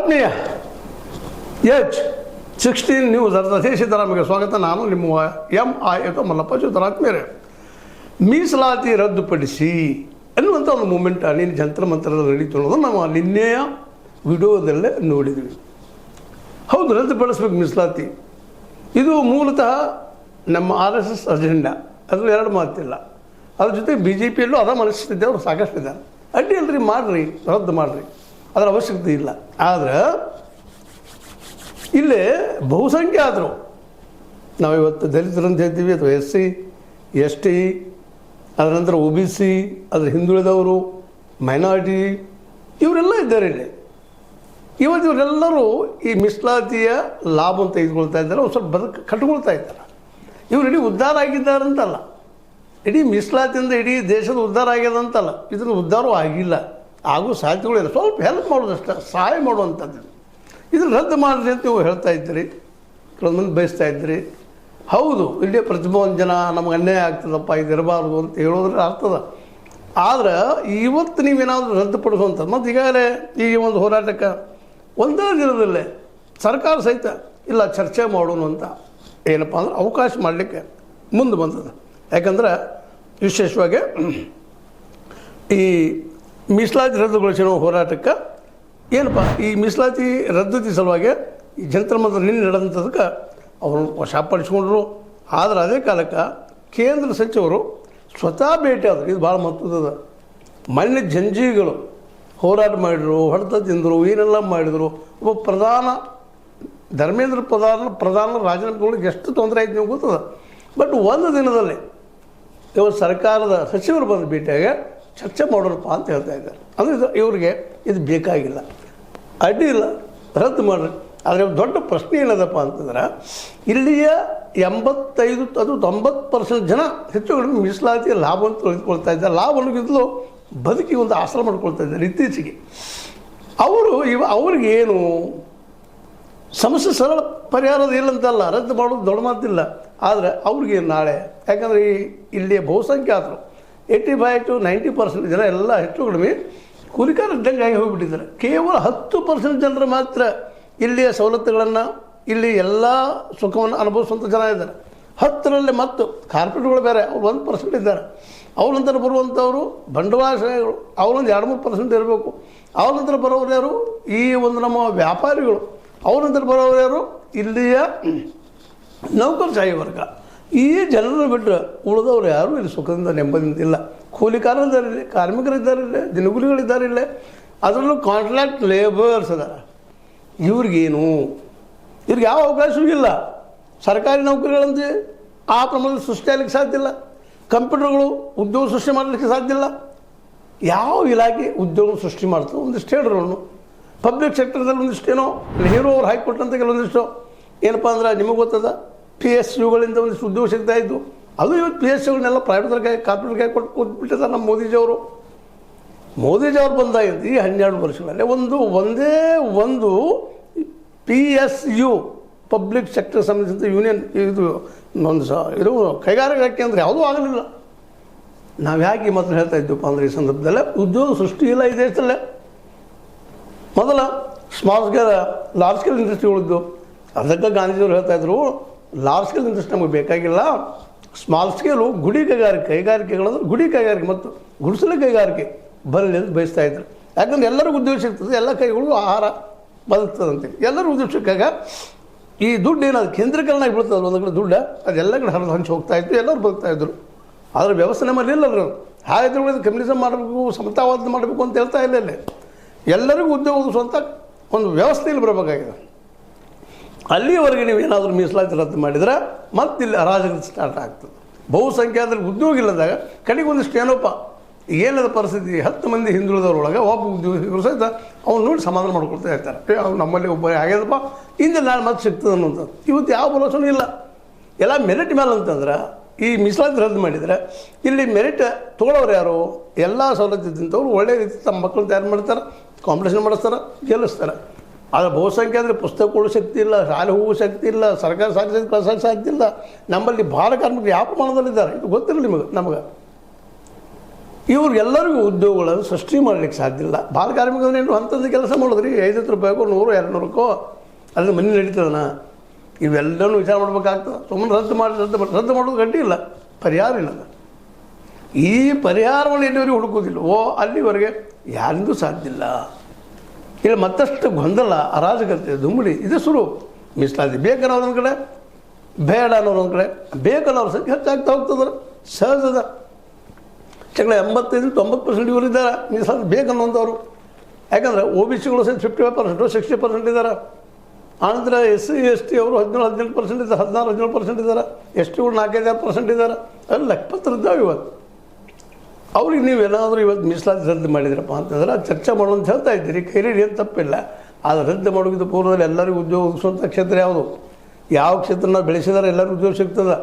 ಆತ್ಮೀಯ H16 news ಅರ್ಧೇ Siddaramaiah ಸ್ವಾಗತ. ನಾನು ನಿಮ್ಮ MI ಮಲ್ಲಪ್ಪ ಸಿದ್ದರಾಮಯ್ಯ. ಮೀಸಲಾತಿ ರದ್ದುಪಡಿಸಿ ಅನ್ನುವಂಥ ಒಂದು ಮೂಮೆಂಟ್ ನೀನು ಜಂತ್ರ ಮಂತ್ರದಲ್ಲಿ ನಡೀತು ಅನ್ನೋದು ನಾವು ನಿನ್ನೆಯ ವಿಡಿಯೋದಲ್ಲೇ ನೋಡಿದ್ವಿ. ಹೌದು, ರದ್ದುಪಡಿಸ್ಬೇಕು ಮೀಸಲಾತಿ. ಇದು ಮೂಲತಃ ನಮ್ಮ RSS ಅಜೆಂಡಾ, ಅದ್ರಲ್ಲಿ ಎರಡು ಮಾತಿಲ್ಲ. ಅದ್ರ ಜೊತೆ BJP ಅದ ಮನಸ್ಥಿತಿ ಅವರು ಸಾಕಷ್ಟು ಇದ್ದಾರೆ. ಅಡ್ಡಿ ಅಲ್ರಿ, ಮಾಡಿರಿ, ರದ್ದು ಮಾಡಿರಿ, ಅದರ ಅವಶ್ಯಕತೆ ಇಲ್ಲ. ಆದರೆ ಇಲ್ಲೇ ಬಹುಸಂಖ್ಯಾತರು, ನಾವಿವತ್ತು ದಲಿತರಂತ ಹೇಳ್ತೀವಿ, ಅಥವಾ SC ST, ಅದರ ನಂತರ OBC, ಅದರ ಹಿಂದುಳಿದವರು, ಮೈನಾರಿಟಿ, ಇವರೆಲ್ಲ ಇದ್ದಾರೆ ಇಲ್ಲಿ. ಇವತ್ತು ಇವರೆಲ್ಲರೂ ಈ ಮೀಸಲಾತಿಯ ಲಾಭವನ್ನು ತೆಗೆದುಕೊಳ್ತಾ ಇದ್ದಾರೆ, ಒಂದು ಸ್ವಲ್ಪ ಕಟ್ಕೊಳ್ತಾ ಇದ್ದಾರೆ. ಇವರು ಇಡೀ ಉದ್ಧಾರ ಆಗಿದ್ದಾರಂತಲ್ಲ, ಇಡೀ ಮೀಸಲಾತಿಯಿಂದ ಇಡೀ ದೇಶದ ಉದ್ಧಾರ ಆಗ್ಯದಂತಲ್ಲ, ಇದನ್ನು ಉದ್ಧಾರವೂ ಆಗಿಲ್ಲ, ಹಾಗೂ ಸಾಧ್ಯತೆಗಳಿಲ್ಲ. ಸ್ವಲ್ಪ ಹೆಲ್ಪ್ ಮಾಡೋದಷ್ಟೇ, ಸಹಾಯ ಮಾಡುವಂಥದ್ದು. ಇದನ್ನು ರದ್ದು ಮಾಡಿರಿ ಅಂತ ನೀವು ಹೇಳ್ತಾ ಇದ್ದೀರಿ, ಕೆಲವೊಂದು ಮಂದಿ ಬಯಸ್ತಾ ಇದ್ದೀರಿ. ಹೌದು, ಇಲ್ಲೇ ಪ್ರತಿಭಾವಂತ ಜನ ನಮಗೆ ಅನ್ಯಾಯ ಆಗ್ತದಪ್ಪ, ಇದು ಇರಬಾರ್ದು ಅಂತ ಹೇಳೋದ್ರೆ ಆಗ್ತದೆ. ಆದರೆ ಇವತ್ತು ನೀವೇನಾದರೂ ರದ್ದುಪಡಿಸುವಂಥದ್ದು, ಮತ್ತು ಈಗಾಗಲೇ ಈ ಒಂದು ಹೋರಾಟಕ್ಕೆ ಒಂದೇ ದಿನದಲ್ಲೇ ಸರ್ಕಾರ ಸಹಿತ ಇಲ್ಲ ಚರ್ಚೆ ಮಾಡೋಣ ಅಂತ ಏನಪ್ಪ ಅಂದ್ರೆ ಅವಕಾಶ ಮಾಡಲಿಕ್ಕೆ ಮುಂದೆ ಬಂದದ್ದು. ಯಾಕಂದ್ರೆ ವಿಶೇಷವಾಗಿ ಈ ಮೀಸಲಾತಿ ರದ್ದುಗೊಳಿಸೋ ಹೋರಾಟಕ್ಕೆ ಏನಪ್ಪ ಈ ಮೀಸಲಾತಿ ರದ್ದುತಿ ಸಲುವಾಗಿ ಈ ಜಂತ್ರ ಮಂತ್ರ ನಿನ್ನೆ ನಡೆದಂಥದಕ್ಕೆ ಅವರು ವಶಪಡಿಸ್ಕೊಂಡ್ರು. ಆದರೆ ಅದೇ ಕಾಲಕ್ಕೆ ಕೇಂದ್ರ ಸಚಿವರು ಸ್ವತಃ ಭೇಟಿ ಆದರು. ಇದು ಭಾಳ ಮಹತ್ವದ. ಮೊನ್ನೆ ಜಂಜೀಗಳು ಹೋರಾಟ ಮಾಡಿದರು, ಹೊಡೆತ ತಿಂದರು, ಏನೆಲ್ಲ ಮಾಡಿದರು. ಒಬ್ಬ ಧರ್ಮೇಂದ್ರ ಪ್ರಧಾನ ರಾಜೀನಾಮೆಗಳಿಗೆ ಎಷ್ಟು ತೊಂದರೆ ಆಯ್ತು ನೀವು ಗೊತ್ತದ. ಬಟ್ ಒಂದು ದಿನದಲ್ಲಿ ಇವತ್ತು ಸರ್ಕಾರದ ಸಚಿವರು ಬಂದು ಭೇಟಿಯಾಗ ಚರ್ಚೆ ಮಾಡೋರಪ್ಪ ಅಂತ ಹೇಳ್ತಾ ಇದ್ದಾರೆ. ಅಂದರೆ ಇವರಿಗೆ ಇದು ಬೇಕಾಗಿಲ್ಲ, ಅಡ್ಡಿ ಇಲ್ಲ, ರದ್ದು ಮಾಡಿರಿ. ಆದರೆ ದೊಡ್ಡ ಪ್ರಶ್ನೆ ಏನದಪ್ಪ ಅಂತಂದ್ರೆ, ಇಲ್ಲಿಯ 85 ಅದು 90% ಜನ ಹೆಚ್ಚು ಕಡಿಮೆ ಮೀಸಲಾತಿಯ ಲಾಭವನ್ನು ತಿಳಿದುಕೊಳ್ತಾ ಇದ್ದಾರೆ. ಲಾಭವನ್ನು ಬದುಕಿ ಒಂದು ಆಸರ ಮಾಡ್ಕೊಳ್ತಾ ಇದ್ದಾರೆ. ಇತ್ತೀಚೆಗೆ ಅವ್ರಿಗೇನು ಸಮಸ್ಯೆ ಸರಳ ಪರಿಹಾರದ ಇಲ್ಲಂತಲ್ಲ, ರದ್ದು ಮಾಡೋದು ದೊಡ್ಡ ಮಾತಿಲ್ಲ. ಆದರೆ ಅವ್ರಿಗೇನು ನಾಳೆ, ಯಾಕಂದರೆ ಇಲ್ಲಿಯ ಬಹುಸಂಖ್ಯಾತರು 85 to 90% ಜನ ಎಲ್ಲ ಹೆಚ್ಚು ಕಡಿಮೆ ಕೂಲಿಕಾರ ಇದ್ದಂಗೆ ಆಗಿ ಹೋಗಿಬಿಟ್ಟಿದ್ದಾರೆ. ಕೇವಲ 10% ಜನರು ಮಾತ್ರ ಇಲ್ಲಿಯ ಸವಲತ್ತುಗಳನ್ನು, ಇಲ್ಲಿ ಎಲ್ಲ ಸುಖವನ್ನು ಅನುಭವಿಸುವಂಥ ಜನ ಇದ್ದಾರೆ. 10ರಲ್ಲಿ ಮತ್ತು ಕಾರ್ಪೊರೇಟ್ಗಳು ಬೇರೆ, ಅವ್ರು 1% ಇದ್ದಾರೆ. ಅವ್ರ ನಂತರ ಬರುವಂಥವರು ಬಂಡವಾಳಶಾಹಿಗಳು, ಅವರೊಂದು 2-3% ಇರಬೇಕು. ಅವ್ರ ನಂತರ ಬರೋರು ಯಾರು, ಈ ಒಂದು ನಮ್ಮ ವ್ಯಾಪಾರಿಗಳು. ಅವ್ರ ನಂತರ ಬರೋರು ಯಾರು, ಇಲ್ಲಿಯ ನೌಕರಶಾಹಿ ವರ್ಗ. ಈ ಜನರನ್ನು ಬಿಟ್ಟರೆ ಉಳಿದವರು ಯಾರೂ ಇಲ್ಲಿ ಸುಖದಿಂದ ನೆಮ್ಮದಿಯಿಂದ ಇಲ್ಲ. ಕೂಲಿಕಾರರಿದ್ದಾರೆ ಇಲ್ಲಿ, ಕಾರ್ಮಿಕರಿದ್ದಾರೆ ಇಲ್ಲಿ, ದಿನಗೂಲಿಗಳಿದ್ದಾರೆ ಇಲ್ಲೇ, ಅದರಲ್ಲೂ ಕಾಂಟ್ರಾಕ್ಟ್ ಲೇಬರ್ಸ್ ಅದಾರ. ಇವ್ರಿಗೇನು, ಇವ್ರಿಗೆ ಯಾವ ಅವಕಾಶವೂ ಇಲ್ಲ. ಸರ್ಕಾರಿ ನೌಕರಿಗಳಂತೆ ಆ ಪ್ರಮಾಣದಲ್ಲಿ ಸೃಷ್ಟಿಯಾಗಲಿಕ್ಕೆ ಸಾಧ್ಯ ಇಲ್ಲ. ಕಂಪ್ಯೂಟರ್ಗಳು ಉದ್ಯೋಗ ಸೃಷ್ಟಿ ಮಾಡಲಿಕ್ಕೆ ಸಾಧ್ಯ ಇಲ್ಲ. ಯಾವ ಇಲಾಖೆ ಉದ್ಯೋಗ ಸೃಷ್ಟಿ ಮಾಡ್ತದೆ? ಒಂದಿಷ್ಟು ಹೇಳಿರೋನು ಪಬ್ಲಿಕ್ ಸೆಕ್ಟರ್ದಲ್ಲಿ ಒಂದಿಷ್ಟೇನೋ ನೆಹರು ಅವ್ರು ಹಾಕಿಕೊಟ್ಟಂಥ ಕೆಲವೊಂದಿಷ್ಟು ಏನಪ್ಪ ಅಂದ್ರೆ ನಿಮಗೆ ಗೊತ್ತದ, PSUಗಳಿಂದ ಒಂದಿಷ್ಟು ಉದ್ಯೋಗ ಸಿಗ್ತಾ ಇದ್ದು. ಅದು ಇವತ್ತು PSUಗಳನ್ನೆಲ್ಲ ಪ್ರೈವೇಟ್ಗೆ ಕಾರ್ಪೊರೇಟ್ಗೆ ಹಾಕಿ ಕೊಟ್ಬಿಟ್ಟಿದ್ದಾರೆ ನಮ್ಮ ಮೋದಿಜಿಯವರು ಬಂದಾಗಿಂದ ಈ 12 ವರ್ಷಗಳಲ್ಲಿ ಒಂದೇ ಒಂದು PSU ಪಬ್ಲಿಕ್ ಸೆಕ್ಟರ್ ಸಂಬಂಧಿಸಿದ ಯೂನಿಯನ್ ಇದು ಕೈಗಾರಿಕೆ ಅಂದರೆ ಯಾವುದೂ ಆಗಲಿಲ್ಲ. ನಾವು ಯಾಕೆ ಮಾತ್ರ ಹೇಳ್ತಾ ಇದ್ದೀವಪ್ಪ ಅಂದರೆ, ಈ ಸಂದರ್ಭದಲ್ಲೇ ಉದ್ಯೋಗ ಸೃಷ್ಟಿ ಇಲ್ಲ ಈ ದೇಶದಲ್ಲೇ. ಮೊದಲ ಲಾರ್ಜ್ ಸ್ಕೇಲ್ ಇಂಡಸ್ಟ್ರಿಗಳಿದ್ದು, ಅದಕ್ಕೆ ಗಾಂಧೀಜಿಯವರು ಹೇಳ್ತಾಯಿದ್ರು, ಲಾರ್ಜ್ ಸ್ಕೇಲ್ ಇಂಡಸ್ಟ್ರಿ ನಮಗೆ ಬೇಕಾಗಿಲ್ಲ, ಸ್ಮಾಲ್ ಸ್ಕೇಲು ಗುಡಿ ಕೈಗಾರಿಕೆಗಳಂದ್ರೆ ಗುಡಿ ಕೈಗಾರಿಕೆ ಮತ್ತು ಗುಡಿಸಲು ಕೈಗಾರಿಕೆ ಬರಲಿ ಅಂತ ಬಯಸ್ತಾ ಇದ್ರು. ಯಾಕಂದ್ರೆ ಎಲ್ಲರಿಗೂ ಉದ್ಯೋಗ ಸಿಗ್ತದೆ, ಎಲ್ಲ ಕೈಗಳಿಗೂ ಆಹಾರ ಬದುಕ್ತದೆ ಅಂತೇಳಿ ಎಲ್ಲರೂ ಉದ್ಯೋಗ ಸಿಕ್ಕಾಗ ಈ ದುಡ್ಡು ಏನಾದ್ರು ಕೇಂದ್ರೀಕರಣ ಆಗಿಬಿಡ್ತದಲ್ಲ, ಒಂದು ಕಡೆ ದುಡ್ಡು ಅದೆಲ್ಲ ಕಡೆ ಹಂಚಿ ಹೋಗ್ತಾ ಇತ್ತು, ಎಲ್ಲರೂ ಬದುಕ್ತಾಯಿದ್ರು. ಆದರೆ ವ್ಯವಸ್ಥೆ ನಮ್ಮಲ್ಲಿ ಇಲ್ಲರು. ಹಾಗಿದ್ರೆ ಕಮ್ಯುನಿಸಮ್ ಮಾಡಬೇಕು, ಸಮತಾವಾದ ಮಾಡಬೇಕು ಅಂತ ಹೇಳ್ತಾ ಇಲ್ಲ. ಇಲ್ಲಿ ಎಲ್ಲರಿಗೂ ಉದ್ಯೋಗ ಸ್ವಂತ ಒಂದು ವ್ಯವಸ್ಥೆಯಲ್ಲಿ ಬರಬೇಕಾಗಿದೆ. ಅಲ್ಲಿಯವರೆಗೆ ನೀವು ಏನಾದರೂ ಮೀಸಲಾತಿ ರದ್ದು ಮಾಡಿದರೆ ಮತ್ತೆ ಇಲ್ಲಿ ಅರಾಜಕತೆ ಸ್ಟಾರ್ಟ್ ಆಗ್ತದೆ. ಬಹುಸಂಖ್ಯಾತರಿಗೆ ಉದ್ಯೋಗ ಇಲ್ಲದಾಗ ಕಡೆಗೆ ಒಂದಿಷ್ಟು ಏನೋಪ್ಪ ಏನದ ಪರಿಸ್ಥಿತಿ, 10 ಮಂದಿ ಹಿಂದುಳಿದವರೊಳಗೆ ಒಬ್ಬ ಉದ್ಯೋಗಿಗಳು ಸಹಿತ ಅವ್ನು ನೋಡಿ ಸಮಾಧಾನ ಮಾಡ್ಕೊಳ್ತಾ ಇರ್ತಾರೆ. ಅವ್ನು ನಮ್ಮಲ್ಲಿ ಒಬ್ಬ ಆಗ್ಯದಪ್ಪ, ಇಂದ ನಾನು ಮತ್ತೆ ಸಿಗ್ತದೆ ಅನ್ನೋಂಥದ್ದು. ಇವತ್ತು ಯಾವ ಭರೋಸನೂ ಇಲ್ಲ. ಎಲ್ಲ ಮೆರಿಟ್ ಮೇಲೆ ಅಂತಂದ್ರೆ ಈ ಮೀಸಲಾತಿ ರದ್ದು ಮಾಡಿದರೆ ಇಲ್ಲಿ ಮೆರಿಟ್ ತೊಗೊಳೋರು ಯಾರು, ಎಲ್ಲ ಸವಲತ್ತು ಇದ್ದಂಥವ್ರು ಒಳ್ಳೆ ರೀತಿ ತಮ್ಮ ಮಕ್ಕಳು ತಯಾರು ಮಾಡ್ತಾರೆ, ಕಾಂಪಿಟೇಷನ್ ಮಾಡಿಸ್ತಾರೆ, ಗೆಲ್ಲಿಸ್ತಾರೆ. ಆದರೆ ಬಹುಸಂಖ್ಯಾತರಿಗೆ ಪುಸ್ತಕ ಕೊಡೋ ಶಕ್ತಿ ಇಲ್ಲ, ಶಾಲೆ ಹೋಗೋ ಶಕ್ತಿ ಇಲ್ಲ, ಸರ್ಕಾರ ಸಾಕ್ಷರತೆ ಕಳ್ಸೋಕ್ಕೆ ಸಾಧ್ಯ ಇಲ್ಲ. ನಮ್ಮಲ್ಲಿ ಬಾಲ ಕಾರ್ಮಿಕರು ಯಾವ ಪ್ರಮಾಣದಲ್ಲಿದ್ದಾರೆ ಇದು ಗೊತ್ತಿಲ್ಲ ನಮಗೆ. ಇವ್ರಿಗೆಲ್ಲರಿಗೂ ಉದ್ಯೋಗಗಳನ್ನು ಸೃಷ್ಟಿ ಮಾಡಲಿಕ್ಕೆ ಸಾಧ್ಯ ಇಲ್ಲ. ಬಾಲ ಕಾರ್ಮಿಕರು ಏನು ಅಂಥದ್ದು ಕೆಲಸ ಮಾಡಿದ್ರಿ, 50 ರೂಪಾಯಿಗೋ 100 200ಕ್ಕೋ ಅದನ್ನ ಮನೆ ನಡೀತದನ, ಇವೆಲ್ಲನೂ ವಿಚಾರ ಮಾಡ್ಬೇಕಾಗ್ತದೆ. ಸುಮ್ಮನೆ ರದ್ದು ಮಾಡೋದು ಗಟ್ಟಿ ಇಲ್ಲ, ಪರಿಹಾರ ಇಲ್ಲ. ಈ ಪರಿಹಾರವನ್ನು ಎಲ್ಲಿವರೆಗೂ ಹುಡುಕೋದಿಲ್ಲವೋ ಅಲ್ಲಿವರೆಗೆ ಯಾರಿಂದೂ ಸಾಧ್ಯ ಇಲ್ಲ. ಇಲ್ಲಿ ಮತ್ತಷ್ಟು ಗೊಂದಲ, ಅರಾಜಕತೆ, ದುಂಬಡಿ ಇದು ಶುರು. ಮೀಸಲಾತಿ ಬೇಕನ್ನೋದೊಂದು ಕಡೆ, ಬೇಡ ಅನ್ನೋದೊಂದು ಕಡೆ. ಬೇಕನ್ನೋರ ಸಂಖ್ಯೆ ಹೆಚ್ಚಾಗ್ತಾ ಹೋಗ್ತದ್ರೆ ಸಹಜದ. 85-90% ಇವರಿದ್ದಾರೆ ಮೀಸಲಾತಿ ಬೇಕನ್ನುವಂಥವ್ರು. ಯಾಕಂದರೆ OBCಗಳು ಸಹಿತ 55% 60% ಇದ್ದಾರೆ. ಆನಂತರ SC ST ಅವರು 17-18% ಇದ್ದಾರೆ, 16-17% ಇದ್ದಾರೆ. STಗಳು 4-5% ಇದ್ದಾರೆ. ಅಲ್ಲಿ ಲೆಕ್ಕಪತ್ರದ್ದಾವೆ ಇವತ್ತು. ಅವ್ರಿಗೆ ನೀವೇನಾದರೂ ಇವತ್ತು ಮೀಸಲಾತಿ ರದ್ದು ಮಾಡಿದ್ರಪ್ಪ ಅಂತಂದ್ರೆ ಚರ್ಚೆ ಮಾಡೋಂತ ಹೇಳ್ತಾ ಇದ್ದೀರಿ, ಕೈಲಿ ಏನು ತಪ್ಪಿಲ್ಲ. ಆದರೆ ರದ್ದು ಮಾಡೋದು ಪೂರ್ವದಲ್ಲಿ ಎಲ್ಲರಿಗೂ ಉದ್ಯೋಗ ಒದಗಿಸುವಂಥ ಕ್ಷೇತ್ರ ಯಾವುದು? ಯಾವ ಕ್ಷೇತ್ರ ನಾವು ಬೆಳೆಸಿದಾರೆ ಎಲ್ಲರಿಗೂ ಉದ್ಯೋಗ ಸಿಗ್ತದೆ.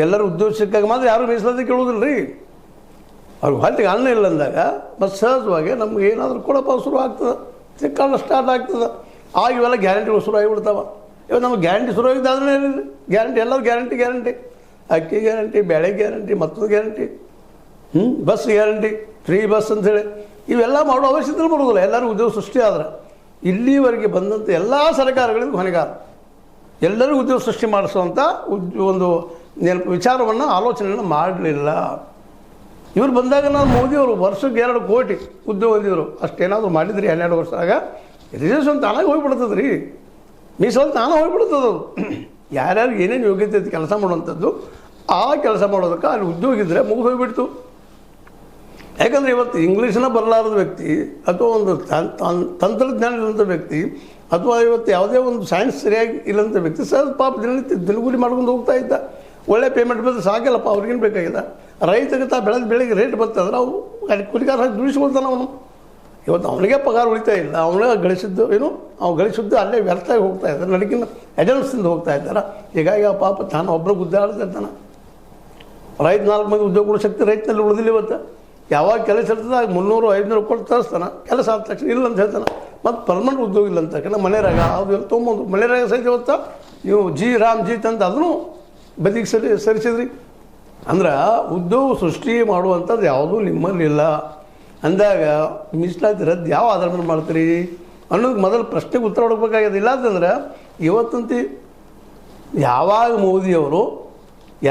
ಎಲ್ಲರೂ ಉದ್ಯೋಗ ಸಿಕ್ಕಾಗ ಮಾತ್ರ ಯಾರೂ ಮೀಸಲಾತಿ ಕೇಳೋದಿಲ್ಲ ರೀ. ಅವ್ರಿಗೆ ಹೊಟ್ಟೆಗೆ ಅನ್ನ ಇಲ್ಲ ಅಂದಾಗ ಮತ್ತು ಸಹಜವಾಗಿ ನಮ್ಗೆ ಏನಾದರೂ ಕೊಡಪ್ಪ ಶುರು ಆಗ್ತದೆ, ಸಿಕ್ಕಾಗ ಸ್ಟಾರ್ಟ್ ಆಗ್ತದೆ. ಆಗ ಇವೆಲ್ಲ ಗ್ಯಾರಂಟಿಗಳು ಶುರು ಆಗಿಬಿಡ್ತಾವೆ. ಇವತ್ತು ನಮಗೆ ಗ್ಯಾರಂಟಿ ಶುರು ಆಗಿದ್ದಾದ್ರೆ ಗ್ಯಾರಂಟಿ, ಎಲ್ಲರೂ ಗ್ಯಾರಂಟಿ, ಅಕ್ಕಿ ಗ್ಯಾರಂಟಿ, ಬೇಳೆ ಗ್ಯಾರಂಟಿ, ಮತ್ತೊಂದು guarantee, bus guarantee, free bus ಅಂಥೇಳಿ ಇವೆಲ್ಲ ಮಾಡೋ ಅವಶ್ಯಕತೆ ಬರೋದಿಲ್ಲ. ಎಲ್ಲರೂ ಉದ್ಯೋಗ ಸೃಷ್ಟಿ ಆದ್ರೆ ಇಲ್ಲಿವರೆಗೆ ಬಂದಂಥ ಎಲ್ಲ ಸರ್ಕಾರಗಳಿಗೂ ಹೊಣೆಗಾರ. ಎಲ್ಲರಿಗೂ ಉದ್ಯೋಗ ಸೃಷ್ಟಿ ಮಾಡಿಸುವಂಥ ಒಂದು ವಿಚಾರವನ್ನು ಆಲೋಚನೆಯನ್ನು ಮಾಡಲಿಲ್ಲ. ಇವ್ರು ಬಂದಾಗ ನಾವು ಮೋದಿಯವರು ವರ್ಷಕ್ಕೆ 2 ಕೋಟಿ ಉದ್ಯೋಗ ಹೊಂದಿದ್ರು. ಅಷ್ಟೇನಾದರೂ ಮಾಡಿದ್ರಿ 12 ವರ್ಷದಾಗ ರಿಸರ್ವೇಷನ್ ತಾನಾಗಿ ಹೋಗಿಬಿಡ್ತದೆ ರೀ, ಮೀಸಲಾತಿ ತಾನೇ ಹೋಗಿಬಿಡ್ತದೆ. ಅದು ಯಾರ್ಯಾರು ಏನೇನು ಯೋಗ್ಯತೆ ಐತಿ ಕೆಲಸ ಮಾಡುವಂಥದ್ದು ಆ ಕೆಲಸ ಮಾಡೋದಕ್ಕೆ ಅಲ್ಲಿ ಉದ್ಯೋಗ ಇದ್ದರೆ ಮುಗಿದು ಹೋಗಿಬಿಡ್ತು. ಯಾಕಂದರೆ ಇವತ್ತು ಇಂಗ್ಲೀಷನ್ನ ಬರಲಾರದ ವ್ಯಕ್ತಿ ಅಥವಾ ಒಂದು ತಂತ್ರಜ್ಞಾನ ಇಲ್ಲಂಥ ವ್ಯಕ್ತಿ ಅಥವಾ ಇವತ್ತು ಯಾವುದೇ ಒಂದು ಸೈನ್ಸ್ ಸರಿಯಾಗಿ ಇಲ್ಲಂಥ ವ್ಯಕ್ತಿ ಸಹ ಪಾಪ ದಿನಗೂಲಿ ಮಾಡ್ಕೊಂಡು ಹೋಗ್ತಾ ಇದ್ದ. ಒಳ್ಳೆ ಪೇಮೆಂಟ್ ಬಂದರೆ ಸಾಕಲ್ಲಪ್ಪ, ಅವ್ರಿಗೇನು ಬೇಕಾಗಿದೆ. ರೈತಗೆ ಬೆಳೆದ ಬೆಳೆಗೆ ರೇಟ್ ಬರ್ತಂದ್ರೆ ಅವು ಕೂಲಿಕಾರ ಹಾಕಿ ದುಡಿಸ್ಕೊಳ್ತಾನೆ ಅವನು. ಇವತ್ತು ಅವನಿಗೆ ಪಗಾರ ಉಳಿತಾ ಇಲ್ಲ, ಅವನಿಗೆ ಗಳಿಸಿದ್ದು ಅವ್ನು ಗಳಿಸಿದ್ದು ಅಲ್ಲೇ ವ್ಯರ್ಥಾಗಿ ಹೋಗ್ತಾ ಇದ್ದಾರೆ, ನಡಕಿನ ಏಜೆನ್ಸಿಂದ ಹೋಗ್ತಾ ಇದ್ದಾರೆ. ಹೀಗಾಗಿ ಆ ಪಾಪ ತಾನು ಒಬ್ಬರು ಗುದ್ದಾಡ್ತಾ ಇರ್ತಾನೆ. ರೈತ 4 ಮಂದಿ ಉದ್ಯೋಗ ಕೊಡೋ ಶಕ್ತಿ ರೈತನಲ್ಲಿ ಉಳಿದಿಲ್ಲ. ಇವತ್ತು ಯಾವಾಗ ಕೆಲಸ ಇರ್ತದೆ ಆಗ 300-500 ಕೊಟ್ಟು ತರಿಸ್ತಾನೆ. ಕೆಲಸ ಆದ ತಕ್ಷಣ ಇಲ್ಲ ಅಂತ ಹೇಳ್ತಾನೆ. ಮತ್ತು ಪರ್ಮನೆಂಟ್ ಉದ್ಯೋಗ ಇಲ್ಲ ಅಂತ ತಕ್ಷಣ ಮನೆರಾಗ ಅದು ತೊಗೊಂಬಂದು ಮನೆರಾಗ ಸಹಿತ ಇವತ್ತು ನೀವು ಜಿ ತಂದು ಅದನ್ನು ಬದಿಗೆ ಸರಿಸಿದ್ರಿ. ಅಂದ್ರೆ ಉದ್ಯೋಗ ಸೃಷ್ಟಿ ಮಾಡುವಂಥದ್ದು ಯಾವುದೂ ನಿಮ್ಮಲ್ಲಿಲ್ಲ ಅಂದಾಗ ಮೀಸಲಾತಿ ರದ್ದು ಯಾವ ಆಧಾರ ಮೇಲೆ ಮಾಡ್ತೀರಿ ಅನ್ನೋದು ಮೊದಲು ಪ್ರಶ್ನೆಗೆ ಉತ್ತರ ಹುಡುಕಬೇಕಾಗಿದೆ. ಇಲ್ಲ ಅಂತಂದ್ರೆ ಇವತ್ತಂತೂ ಯಾವಾಗ ಮೋದಿಯವರು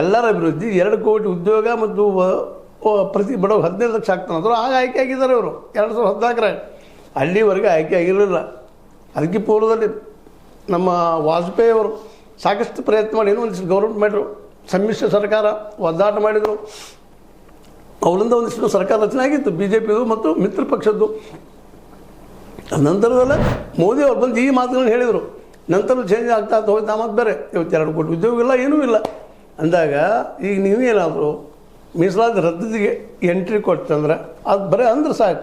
ಎಲ್ಲರ ಅಭಿವೃದ್ಧಿ 2 ಕೋಟಿ ಉದ್ಯೋಗ ಮತ್ತು ಪ್ರತಿ ಬಡವ 15 ಲಕ್ಷ ಆಗ್ತಾನಂದ್ರು ಆಗ ಆಯ್ಕೆ ಆಗಿದ್ದಾರೆ ಇವರು 2014 ಅಲ್ಲಿವರೆಗೆ ಆಯ್ಕೆ ಆಗಿರಲಿಲ್ಲ. ಅದಕ್ಕೆ ಪೂರ್ವದಲ್ಲಿ ನಮ್ಮ ವಾಜಪೇಯಿ ಅವರು ಸಾಕಷ್ಟು ಪ್ರಯತ್ನ ಮಾಡಿ ಒಂದಿಷ್ಟು ಗೌರ್ಮೆಂಟ್ ಮಾಡಿದ್ರು, ಸಮ್ಮಿಶ್ರ ಸರ್ಕಾರ ಒದ್ದಾಟ ಮಾಡಿದರು. ಅವರಿಂದ ಒಂದಿಷ್ಟು ಸರ್ಕಾರ ರಚನೆ ಆಗಿತ್ತು, BJPದು ಮತ್ತು ಮಿತ್ರ ಪಕ್ಷದ್ದು. ನಂತರದಲ್ಲ ಮೋದಿ ಅವ್ರು ಬಂದು ಈ ಮಾತುಗಳನ್ನು ಹೇಳಿದರು. ನಂತರ ಚೇಂಜ್ ಆಗ್ತಾ ಹೋಯ್ತು. ಮತ್ತು ಬೇರೆ ಇವತ್ತು 2 ಕೋಟಿ ಉದ್ಯೋಗ ಇಲ್ಲ, ಏನೂ ಇಲ್ಲ ಅಂದಾಗ ಈಗ ನೀವೇನಾದರೂ ಮೀಸಲಾತಿ ರದ್ದಿಗೆ ಎಂಟ್ರಿ ಕೊಟ್ಟಂದ್ರೆ ಅದು ಬರೀ ಅಂದ್ರೆ ಸಾಕು,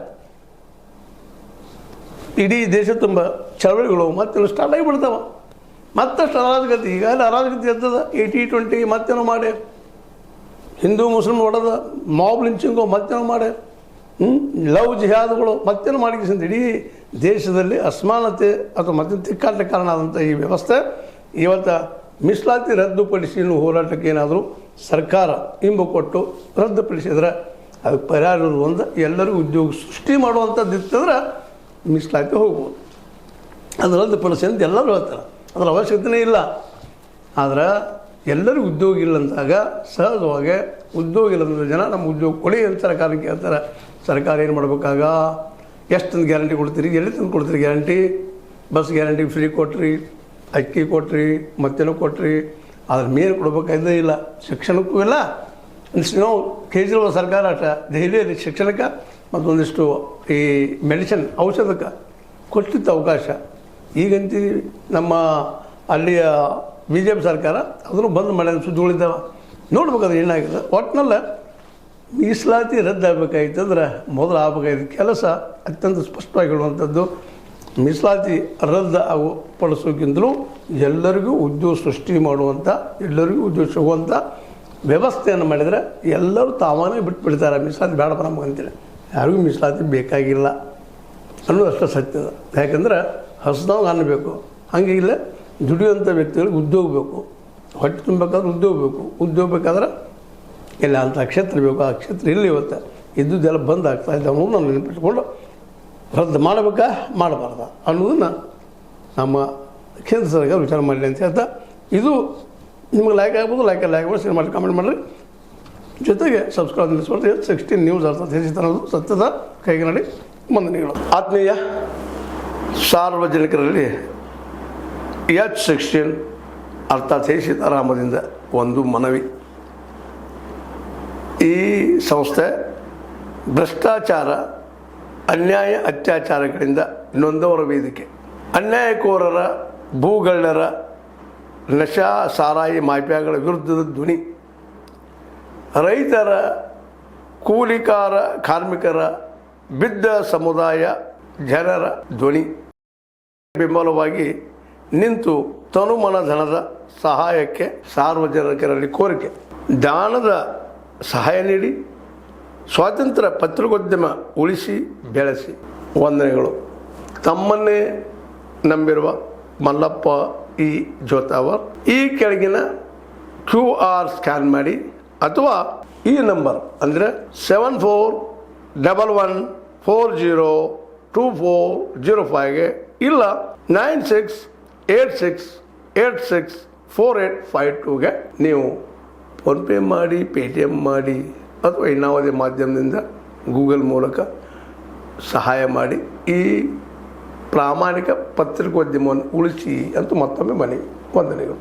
ಇಡೀ ದೇಶ ತುಂಬ ಚಳವಳಿಗಳು ಮತ್ತೆ ಸ್ಟಾರ್ಟ್ ಆಗಿಬಿಡ್ತಾವೆ. ಮತ್ತಷ್ಟು ಅರಾಜಕತೆ, ಈಗಾಗಲೇ ಅರಾಜಕತೆ ಎತ್ತದ. 80-20 ಮತ್ತೇನೋ ಮಾಡಿ, ಹಿಂದೂ ಮುಸ್ಲಿಮ್ ಹೊಡೆದ, ಮಾಬ್ ಲಿಂಚಿಂಗು ಮತ್ತೇನೋ ಮಾಡಿ, ಲವ್ ಜಿಹಾದ್ಗಳು ಮತ್ತೇನೋ ಮಾಡಿಕೊಂಡು ಇಡೀ ದೇಶದಲ್ಲಿ ಅಸಮಾನತೆ ಅಥವಾ ಮತ್ತೆ ತಿಕ್ಕಾಟ ಕಾರಣ ಆದಂಥ ಈ ವ್ಯವಸ್ಥೆ ಇವತ್ತು ಮೀಸಲಾತಿ ರದ್ದುಪಡಿಸಿ ಹೋರಾಟಕ್ಕೆ ಏನಾದರೂ ಸರ್ಕಾರ ಇಂಬು ಕೊಟ್ಟು ರದ್ದುಪಡಿಸಿದ್ರೆ ಅದಕ್ಕೆ ಪರಿಹಾರ ಒಂದು ಎಲ್ಲರಿಗೂ ಉದ್ಯೋಗ ಸೃಷ್ಟಿ ಮಾಡುವಂಥದ್ದು ಇತ್ತಂದ್ರೆ ಮೀಸಲಾತಿ ಹೋಗ್ಬೋದು. ಅದು ರದ್ದುಪಡಿಸಿ ಅಂತ ಎಲ್ಲರೂ ಹೇಳ್ತಾರೆ, ಅದರ ಅವಶ್ಯಕತೆಯೇ ಇಲ್ಲ. ಆದ್ರೆ ಎಲ್ಲರಿಗೂ ಉದ್ಯೋಗ ಇಲ್ಲ ಅಂದಾಗ ಸಹಜವಾಗಿ ಉದ್ಯೋಗ ಇಲ್ಲದ ಜನ ನಮ್ಮ ಉದ್ಯೋಗ ಕೊಡಿ ಅಂತ ಸರ್ಕಾರಕ್ಕೆ ಹೇಳ್ತಾರೆ. ಸರ್ಕಾರ ಏನು ಮಾಡಬೇಕಾಗ ಎಷ್ಟೊಂದು ಗ್ಯಾರಂಟಿ ಕೊಡ್ತೀರಿ, ಎಲ್ಲಿ ತಂದು ಕೊಡ್ತೀರಿ ಗ್ಯಾರಂಟಿ? ಬಸ್ ಗ್ಯಾರಂಟಿ ಫ್ರೀ ಕೊಟ್ರಿ, ಅಕ್ಕಿ ಕೊಟ್ರಿ, ಮತ್ತೇನೋ ಕೊಟ್ರಿ, ಅದ್ರ ಮೇಲೆ ಕೊಡಬೇಕಾಯ್ತೇ ಇಲ್ಲ. ಶಿಕ್ಷಣಕ್ಕೂ ಇಲ್ಲ. ನಾವು ಕೇಜ್ರಿವಾಲ್ ಸರ್ಕಾರ ಅಷ್ಟ ದೆಹಲಿಯಲ್ಲಿ ಶಿಕ್ಷಣಕ್ಕೆ ಮತ್ತೊಂದಿಷ್ಟು ಈ ಮೆಡಿಸಿನ್ ಔಷಧಕ್ಕೆ ಕೊಟ್ಟಿತ್ತು ಅವಕಾಶ. ಈಗಂತೂ ನಮ್ಮ ಅಲ್ಲಿಯ BJP ಸರ್ಕಾರ ಅದನ್ನು ಬಂದ್ ಮಾಡಿದ ಸುದ್ದಿಗಳಿದ್ದಾವೆ. ನೋಡ್ಬೇಕಾದ್ರೆ ಏನಾಗಿದೆ ಒಟ್ಟಿನಲ್ಲ ಮೀಸಲಾತಿ ರದ್ದಾಗಬೇಕಾಯ್ತಂದ್ರೆ ಮೊದಲು ಆಗಬೇಕಾಗಿದ್ದ ಕೆಲಸ ಅತ್ಯಂತ ಸ್ಪಷ್ಟವಾಗಿ ಹೇಳುವಂಥದ್ದು, ಮೀಸಲಾತಿ ರದ್ದು ಪಡಿಸೋಕ್ಕಿಂತಲೂ ಎಲ್ಲರಿಗೂ ಉದ್ಯೋಗ ಸೃಷ್ಟಿ ಮಾಡುವಂಥ, ಎಲ್ಲರಿಗೂ ಉದ್ಯೋಗ ಸಿಗುವಂಥ ವ್ಯವಸ್ಥೆಯನ್ನು ಮಾಡಿದರೆ ಎಲ್ಲರೂ ತಾವೇ ಬಿಟ್ಬಿಡ್ತಾರೆ. ಮೀಸಲಾತಿ ಬೇಡಪ್ಪ ನಮಗಂತೇಳಿ ಯಾರಿಗೂ ಮೀಸಲಾತಿ ಬೇಕಾಗಿಲ್ಲ ಅನ್ನೋದು ಅಷ್ಟೇ ಸತ್ಯದ. ಯಾಕಂದ್ರೆ ಹಸ್ದವ್ಗೆ ಅನ್ನಬೇಕು, ಹಂಗೆ ಇಲ್ಲ ದುಡಿಯುವಂಥ ವ್ಯಕ್ತಿಗಳಿಗೆ ಉದ್ಯೋಗ ಬೇಕು. ಹೊಟ್ಟೆ ತುಂಬಬೇಕಾದ್ರೆ ಉದ್ಯೋಗ ಬೇಕು. ಉದ್ಯೋಗ ಬೇಕಾದ್ರೆ ಇಲ್ಲ ಅಂಥ ಕ್ಷೇತ್ರ ಬೇಕು. ಆ ಕ್ಷೇತ್ರ ಇಲ್ಲಿ ಇವತ್ತು ಇದ್ದುದೆಲ್ಲ ಬಂದ್ ಆಗ್ತಾ ಇದ್ದಾವೆ ನಾನು ನೆನಪಿಟ್ಕೊಂಡು ರದ್ದು ಮಾಡಬೇಕಾ ಮಾಡಬಾರ್ದ ಅನ್ನೋದನ್ನು ನಮ್ಮ ಕೇಂದ್ರ ಸರ್ಕಾರ ವಿಚಾರ ಮಾಡಲಿ ಅಂತ ಹೇಳ್ತಾ, ಇದು ನಿಮಗೆ ಲೈಕ್ ಆಗ್ಬೋದು, ಲೈಕ್ ಆಗ್ಬೋದು, ಶೇರ್ ಮಾಡಿ, ಕಾಮೆಂಟ್ ಮಾಡಿರಿ. ಜೊತೆಗೆ ಸಬ್ಸ್ಕ್ರೈಬ್ ನಿಲ್ಲಿಸ್ಕೊಳ್ತೀವಿ. 16 ನ್ಯೂಸ್ ಅರ್ಥಾತ್ ಹೆಚ್ಚಿತನದು ಸತ್ಯದ ಕೈಗನ್ನಡಿ ವಂದನೆಗಳು. ಆತ್ಮೀಯ ಸಾರ್ವಜನಿಕರಲ್ಲಿ H16 ಅರ್ಥಾತ್ ಸೀತಾರಾಮದಿಂದ ಒಂದು ಮನವಿ. ಈ ಸಂಸ್ಥೆ ಭ್ರಷ್ಟಾಚಾರ, ಅನ್ಯಾಯ, ಅತ್ಯಾಚಾರಗಳಿಂದ ನೊಂದವರ ವೇದಿಕೆ. ಅನ್ಯಾಯಕೋರರ, ಭೂಗಳ್ಳರ, ನಶಾ ಸಾರಾಯಿ ಮಾಫಿಯಾಗಳ ವಿರುದ್ಧದ ಧ್ವನಿ. ರೈತರ, ಕೂಲಿಕಾರ, ಕಾರ್ಮಿಕರ, ಬಿದ್ದ ಸಮುದಾಯ ಜನರ ಧ್ವನಿ. ಬೆಂಬಲವಾಗಿ ನಿಂತು ತನುಮನ ಧನದ ಸಹಾಯಕ್ಕೆ ಸಾರ್ವಜನಿಕರಲ್ಲಿ ಕೋರಿಕೆ. ದಾನದ ಸಹಾಯ ನೀಡಿ ಸ್ವಾತಂತ್ರ್ಯ ಪತ್ರಿಕೋದ್ಯಮ ಉಳಿಸಿ ಬೆಳೆಸಿ. ವಂದನೆಗಳು. ತಮ್ಮನ್ನೇ ನಂಬಿರುವ ಮಲ್ಲಪ್ಪ ಇ ಜೋತಾವರ್. ಈ ಕೆಳಗಿನ QR ಸ್ಕ್ಯಾನ್ ಮಾಡಿ ಅಥವಾ ಈ ನಂಬರ್ ಅಂದರೆ 7411402405ಗೆ ಇಲ್ಲ 9686864852ಗೆ ನೀವು ಫೋನ್ಪೇ ಮಾಡಿ, ಪೇಟಿಎಮ್ ಮಾಡಿ ಅಥವಾ ಇನ್ನಾವುದೇ ಮಾಧ್ಯಮದಿಂದ ಗೂಗಲ್ ಮೂಲಕ ಸಹಾಯ ಮಾಡಿ ಈ ಪ್ರಾಮಾಣಿಕ ಪತ್ರಿಕೋದ್ಯಮವನ್ನು ಉಳಿಸಿ ಅಂತ ಮತ್ತೊಮ್ಮೆ ಮನವಿ. ವಂದನೆಗಳು.